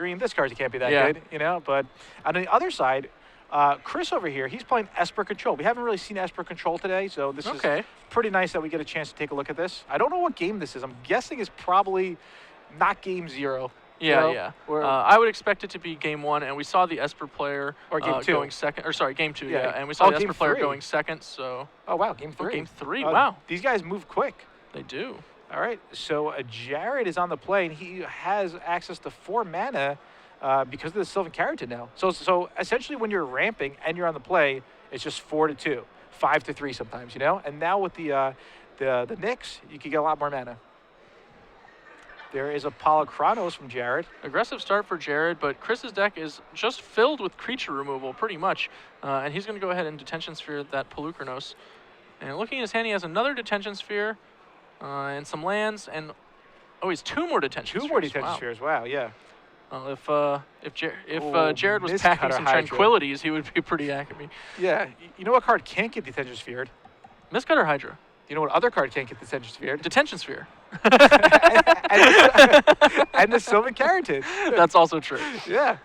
green. This card can't be that good, you know. But on the other side, Kris over here, he's playing Esper Control. We haven't really seen Esper Control today, so this is pretty nice that we get a chance to take a look at this. I don't know what game this is. I'm guessing it's probably not game 0. Yeah, I would expect it to be game 1, and we saw the Esper player or game 2 going second. Or sorry, game 2. Yeah, and we saw the Esper player going second. So. Oh wow, game 3. Game 3. Wow. These guys move quick. They do. All right, so Jared is on the play, and he has access to 4 mana because of the Sylvan Keratin now. So essentially, when you're ramping and you're on the play, it's just 4-2, 5-3 sometimes, you know. And now with the Nyx, you can get a lot more mana. There is a Polychronos from Jared. Aggressive start for Jared, but Kris's deck is just filled with creature removal, pretty much. And he's going to go ahead and Detention Sphere that Polychronos. And looking at his hand, he has another Detention Sphere and some lands, and he has 2 more Detention Spheres. 2 more Detention Spheres, wow, yeah. If Jared was packing some Tranquilities, he would be pretty accurate. Yeah, you know what card can't get Detention Sphered? Mistcutter Hydra. You know what other card can't get Detention Sphered? Detention Sphere. and the Sylvan Keratin. That's also true. Yeah.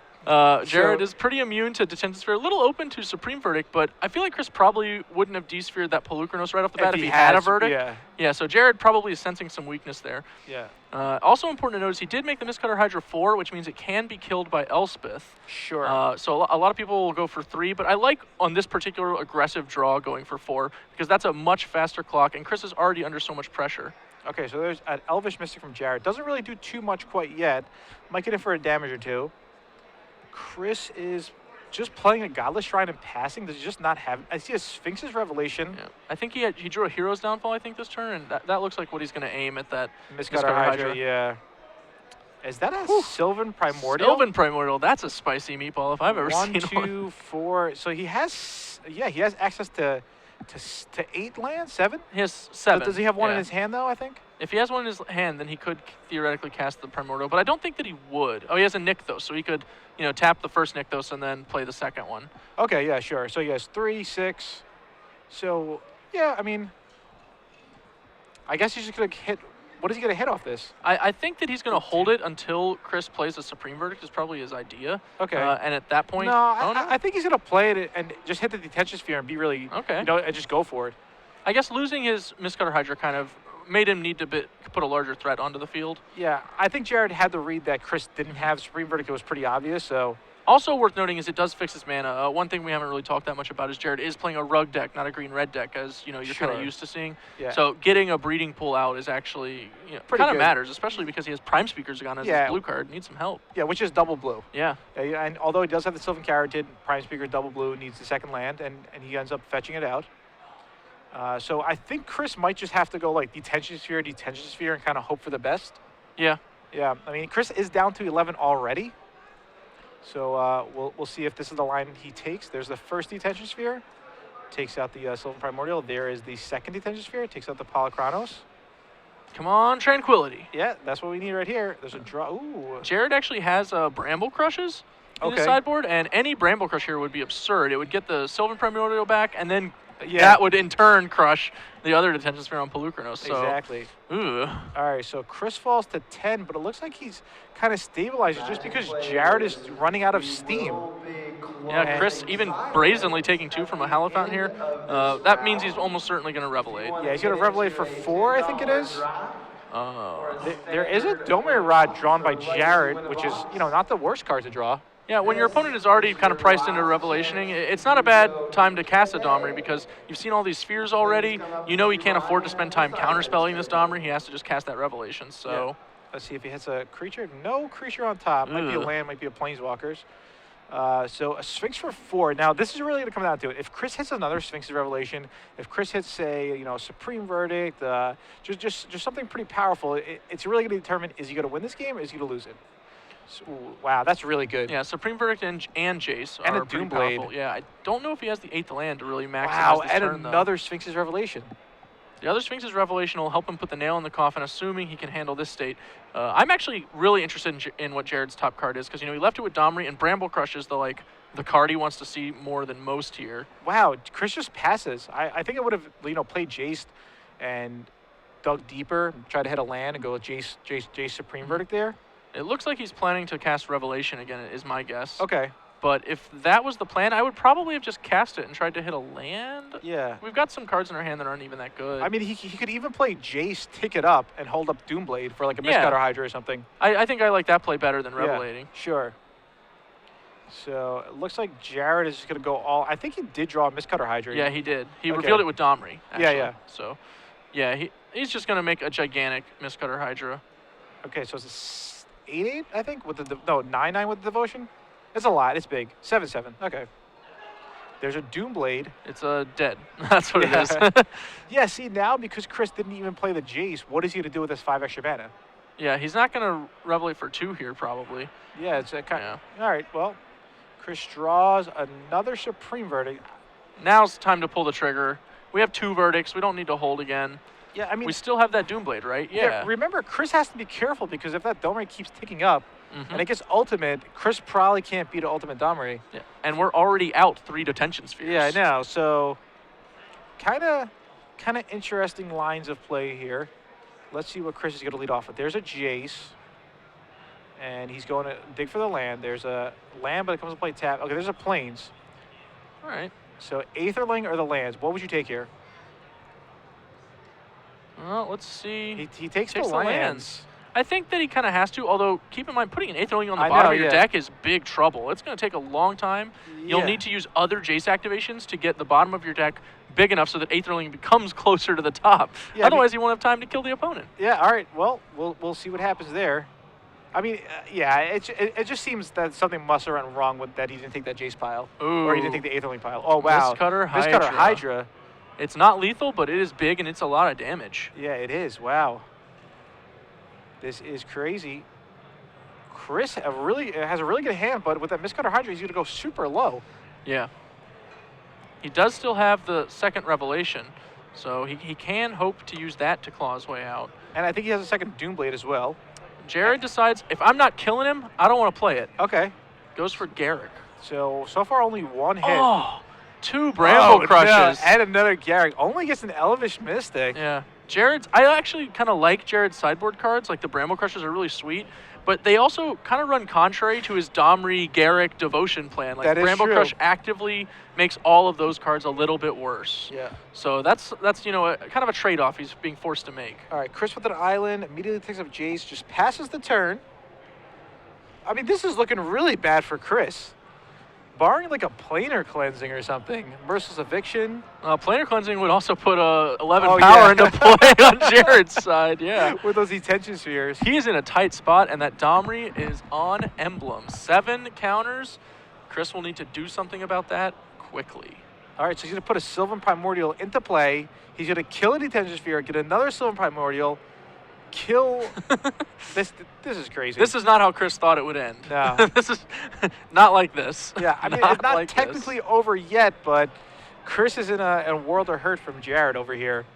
Jared is pretty immune to Detention Sphere, a little open to Supreme Verdict, but I feel like Kris probably wouldn't have de-sphered that Polychronos right off the bat if he had a Verdict. Yeah, so Jared probably is sensing some weakness there. Yeah. Also important to notice, he did make the Mistcutter Hydra 4, which means it can be killed by Elspeth. Sure. So a lot of people will go for 3, but I like on this particular aggressive draw going for 4, because that's a much faster clock, and Kris is already under so much pressure. Okay, so there's an Elvish Mystic from Jared. Doesn't really do too much quite yet. Might get in for a damage or 2. Kris is just playing a Godless Shrine and passing. Does he just not have? I see a Sphinx's Revelation. Yeah. I think he drew a Hero's Downfall, I think, this turn, and that looks like what he's going to aim at that Mistcutter Hydra. Yeah. Is that a Sylvan Primordial? Sylvan Primordial. That's a spicy meatball if I've ever seen one. 1, 2, 4. So he has, he has access to 8 lands, 7? He has 7. Does he have one in his hand, though, I think? If he has one in his hand, then he could theoretically cast the Primordial, but I don't think that he would. Oh, he has a Nykthos, so he could, tap the first Nykthos and then play the second one. Okay, yeah, sure. So he has 3, 6. So, yeah, I mean, I guess he's just going to hit. What is he going to hit off this? I think that he's going to hold it until Kris plays a Supreme Verdict is probably his idea. Okay. And at that point... No, I think he's going to play it and just hit the Detention Sphere and be really... Okay. And just go for it. I guess losing his Mistcutter Hydra kind of made him need to put a larger threat onto the field. Yeah, I think Jared had to read that Kris didn't have Supreme Verdict. It was pretty obvious, so... Also worth noting is it does fix his mana. One thing we haven't really talked that much about is Jared is playing a rug deck, not a green-red deck, as you're kind of used to seeing. Yeah. So getting a breeding pool out is actually kind of matters, especially because he has Prime Speakers gone as his blue card. Needs some help. Yeah, which is double blue. Yeah. And although he does have the Sylvan Keratin, Prime Speaker double blue needs the second land, and he ends up fetching it out. So I think Kris might just have to go like Detention Sphere, and kind of hope for the best. Yeah. Yeah. I mean, Kris is down to 11 already. So we'll see if this is the line he takes. There's the first Detention Sphere. Takes out the Sylvan Primordial. There is the second Detention Sphere. Takes out the Polychronos. Come on, Tranquility. Yeah, that's what we need right here. There's a draw. Ooh. Jared actually has Bramble Crushes in his sideboard, and any Bramble Crush here would be absurd. It would get the Sylvan Primordial back, and then that would in turn crush the other Detention Sphere on Polychronos. So, exactly. Ooh. All right, so Kris falls to 10, but it looks like he's kind of stabilized just because Jared is running out of steam. Yeah, Kris even brazenly taking 2 from a Hallowed Fountain here. That means he's almost certainly going to Revelate. Yeah, he's going to Revelate for 4, I think it is. There is a Domir Rod drawn by Jared, which is, not the worst card to draw. Yeah, when your opponent is already kind of priced into Revelationing, it's not a bad time to cast a Domri because you've seen all these spheres already. You know he can't afford to spend time counterspelling this Domri. He has to just cast that Revelation. So let's see if he hits a creature. No creature on top. Might be a land, might be a Planeswalkers. So a Sphinx for 4. Now this is really going to come down to it. If Kris hits another Sphinx's Revelation, if Kris hits, say, Supreme Verdict, just something pretty powerful, it's really going to determine, is he going to win this game or is he going to lose it? So, wow, that's really good. Yeah, Supreme Verdict and Jace are pretty powerful. Yeah, I don't know if he has the 8th land to really maximize this turn, though. Another Sphinx's Revelation. The other Sphinx's Revelation will help him put the nail in the coffin, assuming he can handle this state. I'm actually really interested in what Jared's top card is, because, he left it with Domri, and Bramble Crush is the card he wants to see more than most here. Wow, Kris just passes. I think I would have, played Jace and dug deeper, tried to hit a land and go with Jace Supreme Verdict there. It looks like he's planning to cast Revelation again, is my guess. Okay. But if that was the plan, I would probably have just cast it and tried to hit a land. Yeah. We've got some cards in our hand that aren't even that good. I mean, he could even play Jace, take it up, and hold up Doomblade for like a Mistcutter Hydra or something. I think I like that play better than Revelating. Yeah, sure. So it looks like Jared is just going to go all... I think he did draw a Mistcutter Hydra. Yeah, he did. He revealed it with Domri, actually. Yeah. So, yeah, he's just going to make a gigantic Mistcutter Hydra. Okay, so it's a 8-8, I think? With the 9-9 with the Devotion? It's a lot. It's big. 7-7. Okay. There's a Doomblade. It's dead. That's what it is. Yeah, see, now because Kris didn't even play the Jace, what is he going to do with this 5 extra mana? Yeah, he's not going to Revelate for 2 here, probably. Yeah, it's a kind of... All right, well, Kris draws another Supreme Verdict. Now's time to pull the trigger. We have 2 verdicts. We don't need to hold again. Yeah, I mean... We still have that Doomblade, right? Yeah. Remember, Kris has to be careful because if that Domri keeps ticking up, and it gets ultimate, Kris probably can't beat an ultimate Domri. Yeah. And we're already out 3 Detention Spheres. Yeah, I know. So, kind of interesting lines of play here. Let's see what Kris is going to lead off with. There's a Jace, and he's going to dig for the land. There's a land, but it comes to play tap. Okay, there's a Plains. All right. So, Aetherling or the lands? What would you take here? Well, let's see. He takes the lands. I think that he kind of has to, although keep in mind, putting an Aetherling on the bottom of your deck is big trouble. It's going to take a long time. You'll need to use other Jace activations to get the bottom of your deck big enough so that Aetherling becomes closer to the top. Yeah, otherwise, you won't have time to kill the opponent. Yeah, all right. Well, we'll see what happens there. I mean, it just seems that something must have run wrong with that he didn't take that Jace pile. Ooh. Or he didn't take the Aetherling pile. Oh, wow. Mistcutter Hydra. It's not lethal, but it is big, and it's a lot of damage. Yeah, it is. Wow. This is crazy. Kris has a really good hand, but with that Mistcutter Hydra, he's going to go super low. Yeah. He does still have the second Revelation, so he can hope to use that to claw his way out. And I think he has a second Doomblade as well. Jared decides, if I'm not killing him, I don't want to play it. Okay. Goes for Garrick. So far only 1 hit. Oh, 2 Bramble Crushes. No, and another Garrick. Only gets an Elvish Mystic. Yeah. I actually kind of like Jared's sideboard cards. Like the Bramble Crushes are really sweet, but they also kind of run contrary to his Domri, Garrick, Devotion plan. Like Bramble Crush actively makes all of those cards a little bit worse. Yeah. So that's kind of a trade-off he's being forced to make. All right, Kris with an island, immediately takes up Jace, just passes the turn. I mean, this is looking really bad for Kris. Barring like a planar cleansing or something, Merciless Eviction. Planar cleansing would also put 11 power into play on Jared's side, yeah. With those Detention Spheres. He is in a tight spot, and that Domri is on Emblem. 7 counters. Kris will need to do something about that quickly. All right, so he's going to put a Sylvan Primordial into play. He's going to kill a Detention Sphere, get another Sylvan Primordial, kill... This is crazy. This is not how Kris thought it would end. No. This is not like this. Yeah, I mean, it's not like technically over yet, but Kris is in a world of hurt from Jared over here.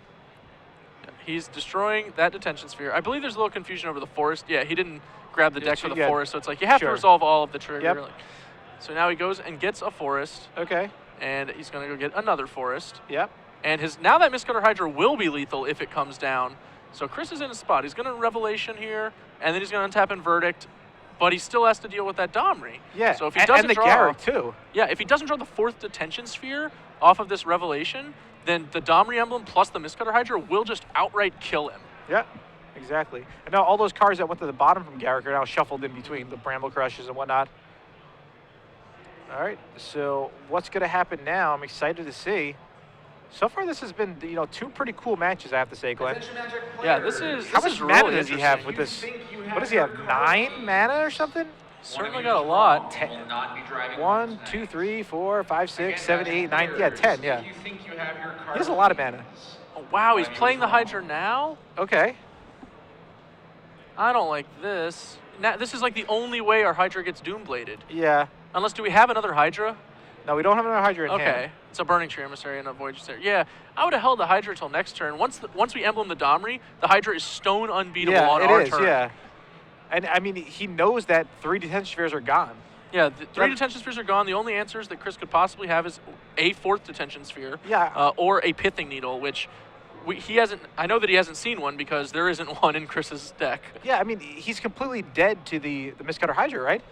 He's destroying that Detention Sphere. I believe there's a little confusion over the forest. Yeah, he didn't grab the deck for the forest, so it's like you have to resolve all of the trigger. Yep. Like, so now he goes and gets a forest. Okay. And he's going to go get another forest. Yep. And now that Mistcutter Hydra will be lethal if it comes down. So Kris is in a spot. He's going to Revelation here, and then he's going to untap and Verdict, but he still has to deal with that Domri. Yeah, so if he doesn't draw, Garrick too. Yeah, if he doesn't draw the 4th Detention Sphere off of this Revelation, then the Domri emblem plus the Mistcutter Hydra will just outright kill him. Yeah, exactly. And now all those cards that went to the bottom from Garrick are now shuffled in between the Bramble Crushes and whatnot. All right, so what's going to happen now? I'm excited to see. So far, this has been 2 pretty cool matches, I have to say, Glenn. Yeah, this is How much really mana does he have with this? What does he have, 9 mana or something? Certainly got a lot. 10. 1, 2, 3, 4, 5, 6, 7, 8, 9. Yeah, 10. Yeah. He has a lot of mana. Oh, wow, he's playing the Hydra now? Okay. I don't like this. Now, this is like the only way our Hydra gets Doombladed. Yeah. Unless, do we have another Hydra? No, we don't have another Hydra in hand. Okay. It's a Burning Tree Emissary and a Void Emissary. Yeah, I would have held the Hydra till next turn. Once we emblem the Domri, the Hydra is stone unbeatable on our turn. Yeah. And I mean, he knows that 3 Detention Spheres are gone. Yeah, the 3 Detention Spheres are gone. The only answers that Kris could possibly have is a 4th Detention Sphere, yeah, or a Pithing Needle, which he hasn't. I know that he hasn't seen one because there isn't one in Chris's deck. Yeah, I mean, he's completely dead to the Miscutter Hydra, right?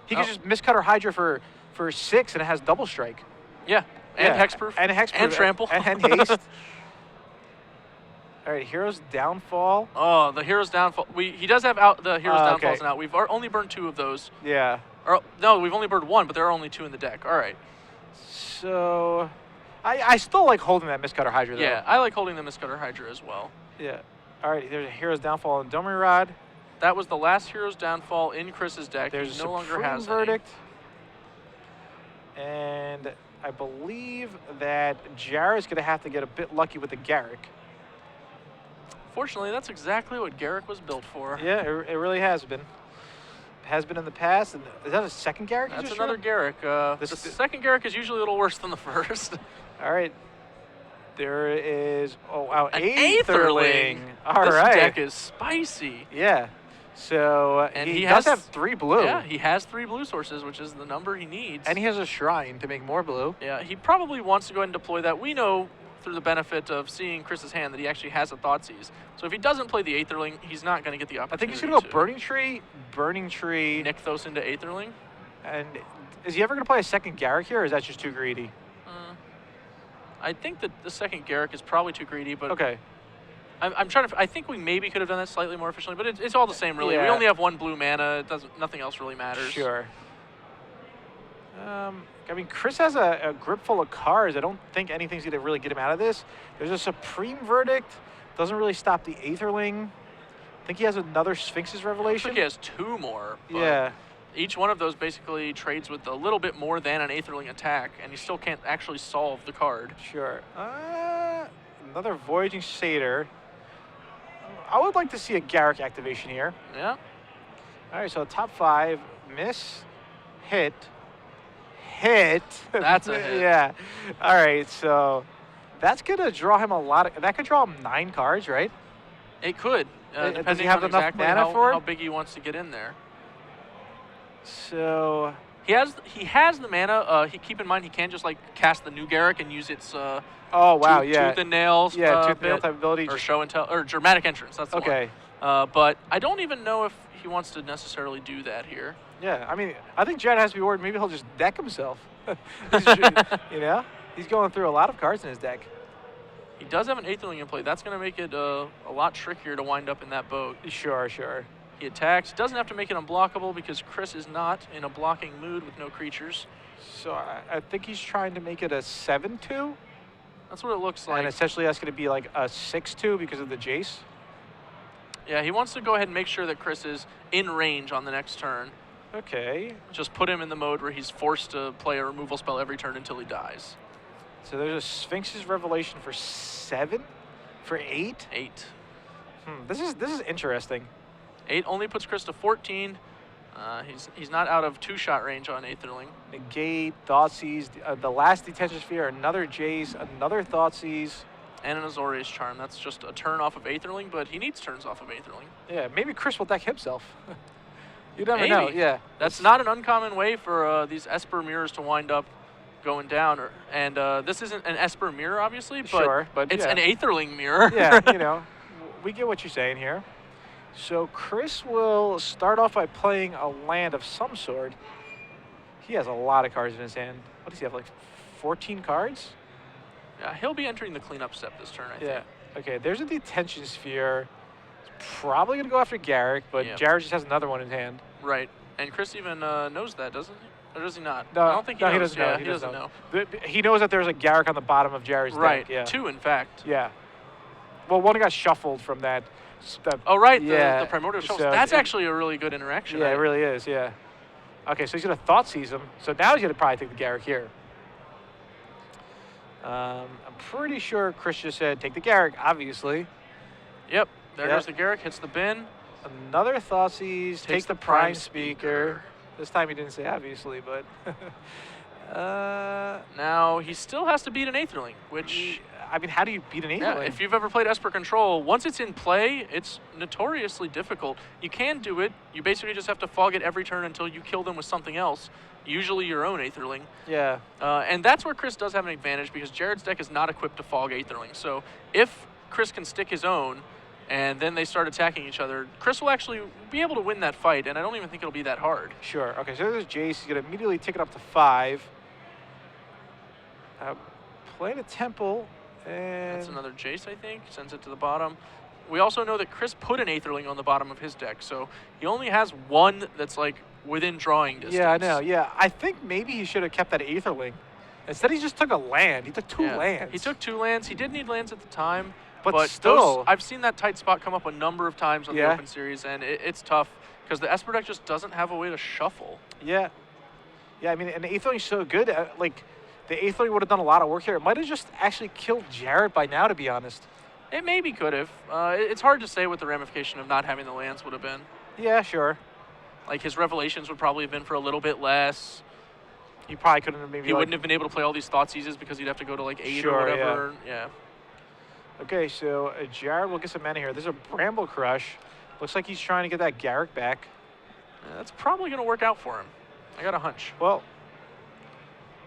He can just Miscutter Hydra for 6 and it has double strike. Yeah, and hexproof. And hexproof. And trample. And haste. All right, Hero's Downfall. Oh, the Hero's Downfall. He does have the Hero's Downfalls now. We've only burned 2 of those. Yeah. Or, no, we've only burned 1, but there are only 2 in the deck. All right. So, I still like holding that Miscutter Hydra, though. Yeah, I like holding the Miscutter Hydra as well. Yeah. All right, there's a Hero's Downfall on Domi Rod. That was the last Hero's Downfall in Chris's deck. There's he no longer Supreme has Verdict. And I believe that Jared's going to have to get a bit lucky with the Garrick. Fortunately, that's exactly what Garrick was built for. Yeah, it really has been. Has been in the past. And is that a second Garrick? That's another Garrick. The second Garrick is usually a little worse than the first. All right. There is, oh wow, an Aetherling. All this right. deck is spicy. Yeah. So and he does have 3 blue. Yeah, he has 3 blue sources, which is the number he needs. And he has a shrine to make more blue. Yeah, he probably wants to go ahead and deploy that. We know through the benefit of seeing Chris's hand that he actually has a Thoughtseize. So if he doesn't play the Aetherling, he's not going to get the opportunity. I think he's going to go Burning Tree. Nykthos into Aetherling. And is he ever going to play a second Garrick here, or is that just too greedy? I think that the second Garrick is probably too greedy, but okay. I'm trying to. I think we maybe could have done that slightly more efficiently, but it's all the same, really. Yeah. We only have 1 blue mana. It doesn't. Nothing else really matters. Sure. I mean, Kris has a grip full of cards. I don't think anything's going to really get him out of this. There's a Supreme Verdict. Doesn't really stop the Aetherling. I think he has another Sphinx's Revelation. I think he has 2 more. Yeah. Each one of those basically trades with a little bit more than an Aetherling attack, and you still can't actually solve the card. Sure. Another Voyaging Satyr. I would like to see a Garrick activation here. Yeah. All right, so top 5, miss, hit, hit. That's a hit. Yeah. All right, so that's going to draw him a lot of, that could draw him 9 cards, right? It could. Does Depending he have on enough exactly mana for it? how big he wants to get in there. So he has the mana. Keep in mind he can't just like cast the new Garrick and use its oh wow, tooth and nails. Tooth and nail type ability. Or show and tell or dramatic entrance. That's the okay. one. But I don't even know if he wants to necessarily do that here. Yeah, I mean, I think Jared has to be worried. Maybe he'll just deck himself. You know, he's going through a lot of cards in his deck. He does have an Aetherling in play. That's going to make it a lot trickier to wind up in that boat. Sure. He attacks. Doesn't have to make it unblockable because Kris is not in a blocking mood with no creatures. So I think he's trying to make it a 7/2. That's what it looks like. And essentially that's going to be like a 6/2 because of the Jace. Yeah, he wants to go ahead and make sure that Kris is in range on the next turn. Okay. Just put him in the mode where he's forced to play a removal spell every turn until he dies. So there's a Sphinx's Revelation for 7? For 8? 8. This is interesting. 8 only puts Kris to 14. He's not out of 2-shot range on Aetherling. Negate, Thoughtseize, the last Detention Sphere, another Jace, another Thoughtseize. And an Azorius Charm. That's just a turn off of Aetherling, but he needs turns off of Aetherling. Yeah, maybe Kris will deck himself. You never know, yeah. That's not an uncommon way for these Esper mirrors to wind up going down. And this isn't an Esper mirror, obviously, but it's an Aetherling mirror. Yeah, you know, we get what you're saying here. So Kris will start off by playing a land of some sort. He has a lot of cards in his hand. What does he have, like 14 cards? Yeah, he'll be entering the cleanup step this turn, I think. Okay, there's a Detention Sphere. He's probably going to go after Garrick, but Jared just has another one in hand. Right, and Kris even knows that, doesn't he? Or does he not? No, I don't think he knows. He doesn't know. He doesn't know. He knows that there's a Garrick on the bottom of Jared's deck. Yeah. 2, in fact. Yeah. Well, one got shuffled from that. Oh, right, yeah. the Primordial Shuffle. So that's actually a really good interaction. Yeah, it really is, yeah. Okay, so he's going to Thoughtseize him. So now he's going to probably take the Garrick here. I'm pretty sure Kris just said, take the Garrick, obviously. Yep, there goes the Garrick, hits the bin. Another Thoughtseize, take the Prime Speaker. This time he didn't say obviously, but... now, he still has to beat an Aetherling, which... I mean, how do you beat an Aetherling? Yeah, if you've ever played Esper Control, once it's in play, it's notoriously difficult. You can do it. You basically just have to fog it every turn until you kill them with something else, usually your own Aetherling. Yeah. And that's where Kris does have an advantage because Jared's deck is not equipped to fog Aetherling. So if Kris can stick his own, and then they start attacking each other, Kris will actually be able to win that fight, and I don't even think it'll be that hard. Sure. Okay, so there's Jace. He's going to immediately take it up to 5. Playing a Temple, and... That's another Jace, I think. Sends it to the bottom. We also know that Kris put an Aetherling on the bottom of his deck, so he only has one that's, like, within drawing distance. Yeah, I know. Yeah, I think maybe he should have kept that Aetherling. Instead, he just took a land. He took 2 lands. He took 2 lands. He did need lands at the time. But still. I've seen that tight spot come up a number of times on the Open Series, and it's tough because the Esper deck just doesn't have a way to shuffle. Yeah. Yeah, I mean, and the Aetherling's so good. Like, the Aetherling would have done a lot of work here. It might have just actually killed Jared by now, to be honest. It maybe could have. It's hard to say what the ramification of not having the lands would have been. Yeah, sure. Like, his Revelations would probably have been for a little bit less. He probably couldn't have maybe... He wouldn't have been able to play all these Thoughtseizes because he'd have to go to, like, 8 or whatever. Yeah. Okay, so Jared will get some mana here. There's a Bramble Crush. Looks like he's trying to get that Garrick back. That's probably going to work out for him. I got a hunch. Well,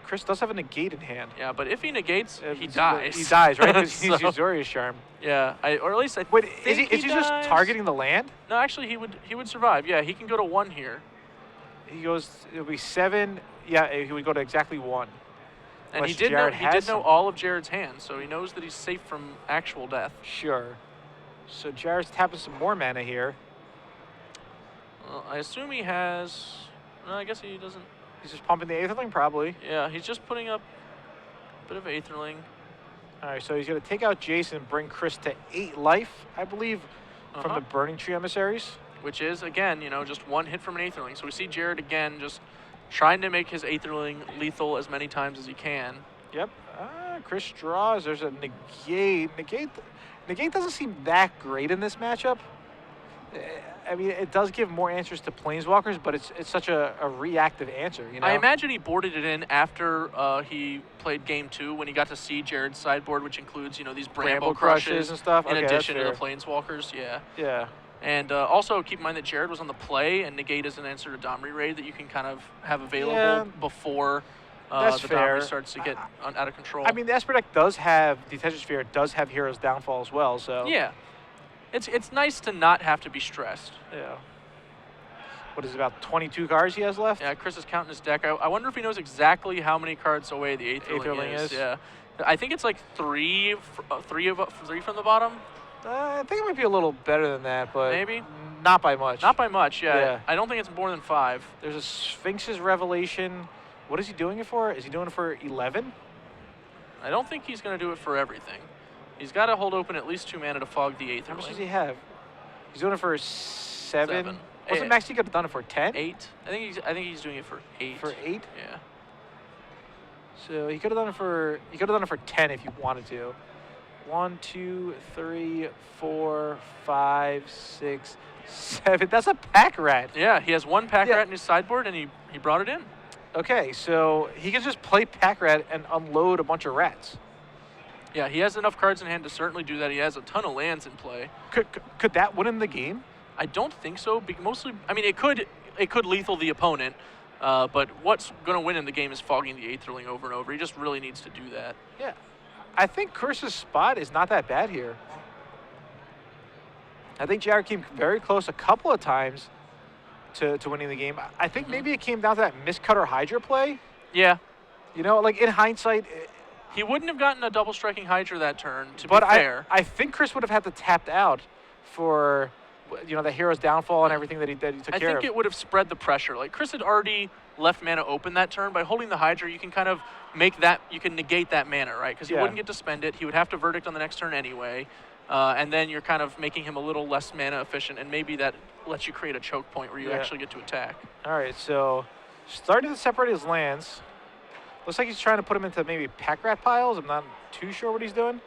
Kris does have a negate in hand. Yeah, but if he negates, he dies. He dies, right? Because he's Uzuria's Charm. Yeah, or at least I Wait, think is he just targeting the land? No, actually, he would survive. Yeah, he can go to 1 here. He goes, it'll be 7. Yeah, he would go to exactly 1. And he did know all of Jared's hands, so he knows that he's safe from actual death. Sure. So Jared's tapping some more mana here. Well, I assume he has... No, I guess he doesn't. He's just pumping the Aetherling, probably. Yeah, he's just putting up a bit of Aetherling. All right, so he's going to take out Jason and bring Kris to 8 life, I believe, from the Burning Tree emissaries. Which is, again, just 1 hit from an Aetherling. So we see Jared, again, just trying to make his Aetherling lethal as many times as he can. Yep. Kris draws. There's a negate. Negate doesn't seem that great in this matchup. I mean, it does give more answers to Planeswalkers, but it's such a reactive answer, you know? I imagine he boarded it in after he played Game 2 when he got to see Jared's sideboard, which includes, these Bramble Crushes and stuff. in addition to the Planeswalkers. Yeah. Yeah. And also keep in mind that Jared was on the play, and Negate is an answer to Domri Raid that you can kind of have available before the Domri starts to get out of control. I mean, the Esper deck does have, the Attention Sphere does have Hero's Downfall as well, so. Yeah. It's nice to not have to be stressed. Yeah. What is it, about 22 cards he has left? Yeah, Kris is counting his deck. I wonder if he knows exactly how many cards away the Aetherling is. Yeah. I think it's like 3 from the bottom. I think it might be a little better than that, but maybe not by much. Not by much, yeah. I don't think it's more than 5. There's a Sphinx's Revelation. What is he doing it for? Is he doing it for 11? I don't think he's going to do it for everything. He's got to hold open at least 2 mana to fog the Aetherling. How much does he have? He's doing it for 7. What's the max he could have done it for? 10? 8. I think he's doing it for 8. For 8? Yeah. So he could have done it for 10 if you wanted to. 1, 2, 3, 4, 5, 6, 7. That's a pack rat. Yeah, he has 1 pack rat in his sideboard, and he brought it in. Okay, so he can just play pack rat and unload a bunch of rats. Yeah, he has enough cards in hand to certainly do that. He has a ton of lands in play. Could that win in the game? I don't think so. Mostly, I mean, it could lethal the opponent, but what's going to win in the game is fogging the Aetherling over and over. He just really needs to do that. Yeah. I think Kris's spot is not that bad here. I think Jared came very close a couple of times to winning the game. I think maybe it came down to that Mistcutter Hydra play. Yeah. Like in hindsight... He wouldn't have gotten a double striking Hydra that turn, to be fair. I think Kris would have had to tapped out for, the Hero's Downfall and everything that he took care of. I think it would have spread the pressure. Like, Kris had already left mana open that turn. By holding the Hydra, you can kind of you can negate that mana, right? Because he wouldn't get to spend it. He would have to Verdict on the next turn anyway. And then you're kind of making him a little less mana efficient, and maybe that lets you create a choke point where you actually get to attack. All right, so starting to separate his lands. Looks like he's trying to put him into maybe pack rat piles. I'm not too sure what he's doing.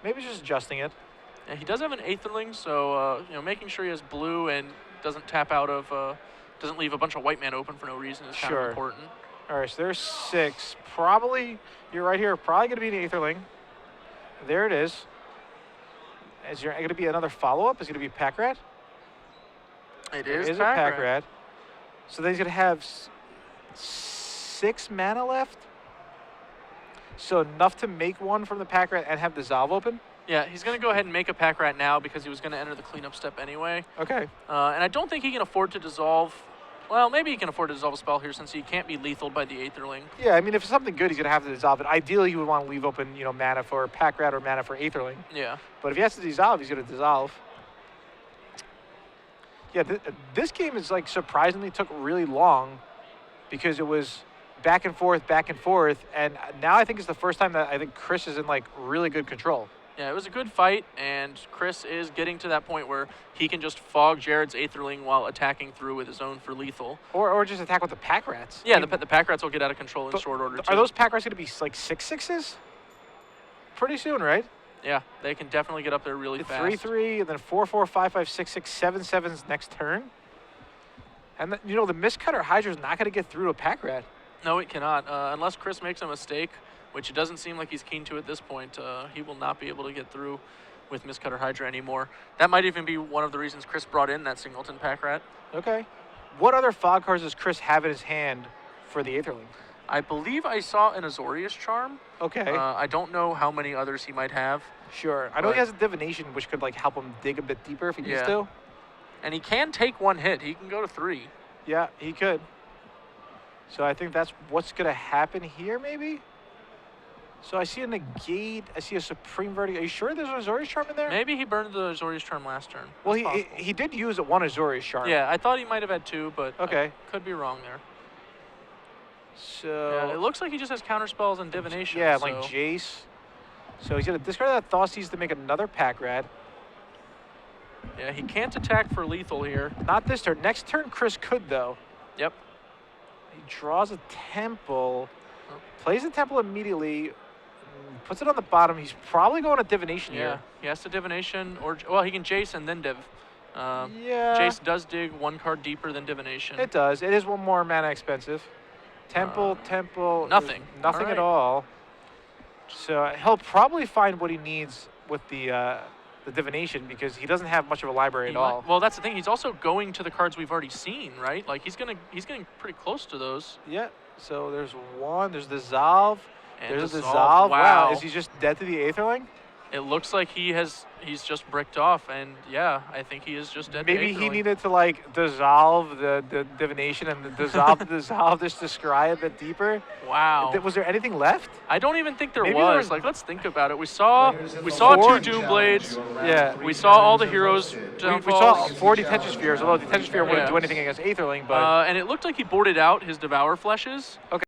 Maybe he's just adjusting it. Yeah, he does have an Aetherling, so making sure he has blue and doesn't tap out of, doesn't leave a bunch of white mana open for no reason is kind of important. All right, so there's 6. Probably, you're right here, probably going to be an Aetherling. There it is. Is there going to be another follow-up? Is it going to be pack rat? It is a pack rat. So then he's going to have 6 mana left. So enough to make one from the pack rat and have dissolve open? Yeah, he's going to go ahead and make a pack rat now because he was going to enter the cleanup step anyway. Okay. And I don't think he can afford to dissolve. Well, maybe he can afford to dissolve a spell here since he can't be lethal by the Aetherling. Yeah, I mean, if it's something good, he's going to have to dissolve it. Ideally, he would want to leave open, you know, mana for pack rat or mana for Aetherling. Yeah. But if he has to dissolve, he's going to dissolve. Yeah, this game is like surprisingly took really long because it was back and forth, and now I think it's the first time that I think Kris is in like really good control. Yeah, it was a good fight, and Kris is getting to that point where he can just fog Jared's Aetherling while attacking through with his own for lethal. Or just attack with the pack rats. Yeah, I mean, the pack rats will get out of control in short order, too. Are those pack rats going to be like 6/6s? Pretty soon, right? Yeah, they can definitely get up there really fast. 3/3, and then 4/4, 5/5, 6/6, 7/7s next turn. And you know, the Mistcutter Hydra is not going to get through to a pack rat. No, it cannot. Unless Kris makes a mistake, which it doesn't seem like he's keen to at this point, he will not be able to get through with Mistcutter Hydra anymore. That might even be one of the reasons Kris brought in that Singleton pack rat. Okay. What other fog cards does Kris have in his hand for the Aetherling? I believe I saw an Azorius Charm. Okay. I don't know how many others he might have. Sure. I know he has a Divination, which could like help him dig a bit deeper if he needs to. And he can take one hit. He can go to 3. Yeah, he could. So I think that's what's going to happen here, maybe? So I see a negate. I see a Supreme Verdict. Are you sure there's an Azorius Charm in there? Maybe he burned the Azorius Charm last turn. Well, he did use one Azorius Charm. Yeah, I thought he might have had 2, but okay. I could be wrong there. So yeah, it looks like he just has counter spells and divination. Yeah, like Jace. So he's gonna discard that Thoughtseize to make another pack rat. Yeah, he can't attack for lethal here. Not this turn. Next turn, Kris could though. Yep. He draws a Temple, plays the Temple immediately, puts it on the bottom. He's probably going to Divination here. Yeah, he has to Divination, or well, he can Jace and then Div. Yeah. Jace does dig 1 card deeper than Divination. It does. It is 1 more mana expensive. Temple. Nothing. Nothing at all. So he'll probably find what he needs with the Divination because he doesn't have much of a library at all. Well, that's the thing. He's also going to the cards we've already seen, right? Like he's getting pretty close to those. Yeah. So there's 1. There's Dissolve. And there's a Dissolve. Wow. Is he just dead to the Aetherling? It looks like he's just bricked off, and yeah, I think he is just dead. Maybe he needed to like dissolve the Divination and dissolve the Dissolve just to scry a bit deeper. Wow. Was there anything left? I don't even think there Maybe was. Like, let's think about it. We saw 2 Doom Blades. Yeah. We saw all the heroes downfalls. We saw 4 Detention Spheres, although Detention Sphere wouldn't do anything against Aetherling, but and it looked like he boarded out his Devour Fleshes. Okay.